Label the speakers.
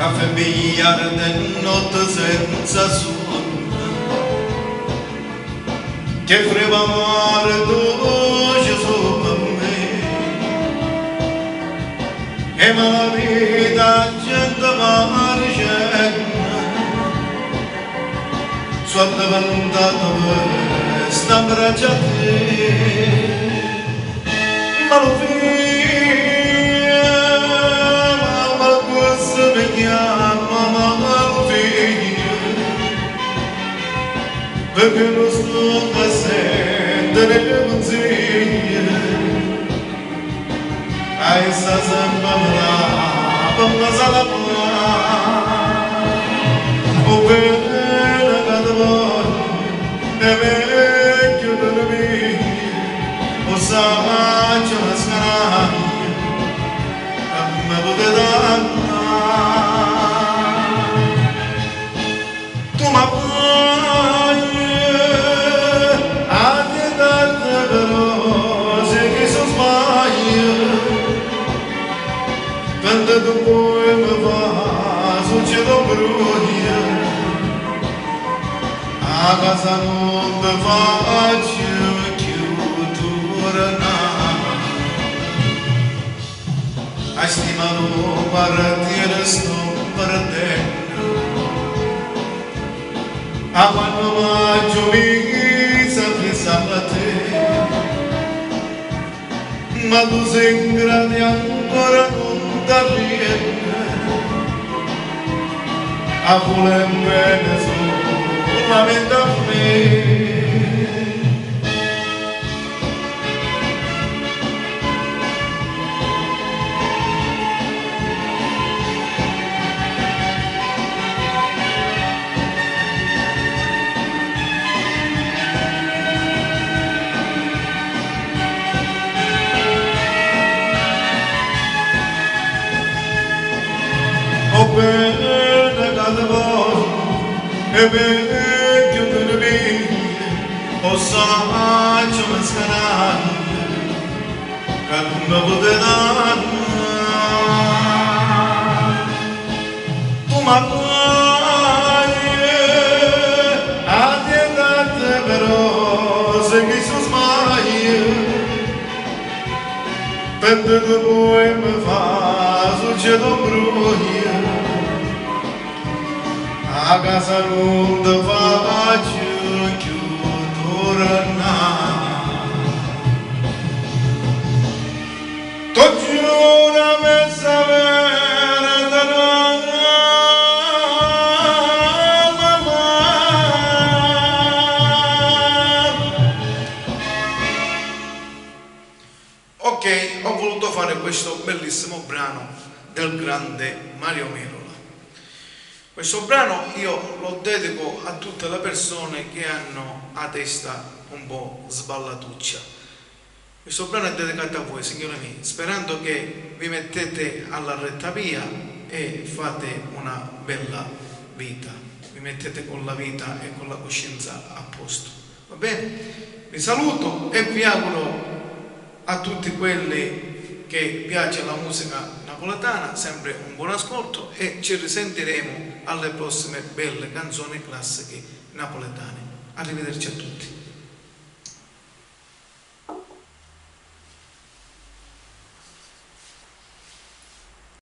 Speaker 1: Caffè biliardo notte senza sonno, che frevamare dolce sopra me, e ma la vita gente margina, sotto vantato sta braccia a te, ma lo perché non sto a sentire consigli, ai sta sempre brava, ma sa la o bene che vuoi, è vecchio per me, o saggio la scaraglia, a me potete dare, tu ma quando poi mi va succedo bruglia a casa non mi faccio più tornare a stimare partire sto perdendo a quando mangio mi sa a te ma tu sei in grado ancora non a voler bene solamente a me. O bene che vuoi, e vecchio per me, o saggio mi scaraglia, che non potete dare. Tu mi fai a te però, se mi sono sbagliato, per te poi mi fa succedo bruglia. A casa non ti faccio più tornare. Tu giura me sapere da mamma. Ok, ho voluto fare questo bellissimo brano del grande Mario Merola. Questo brano io lo dedico a tutte le persone che hanno a testa un po' sballatuccia. Questo brano è dedicato a voi, signori miei, sperando che vi mettete alla retta via e fate una bella vita. Vi mettete con la vita e con la coscienza a posto. Va bene? Vi saluto e vi auguro a tutti quelli che piace la musica napoletana sempre un buon ascolto e ci risentiremo alle prossime belle canzoni classiche napoletane. Arrivederci a tutti.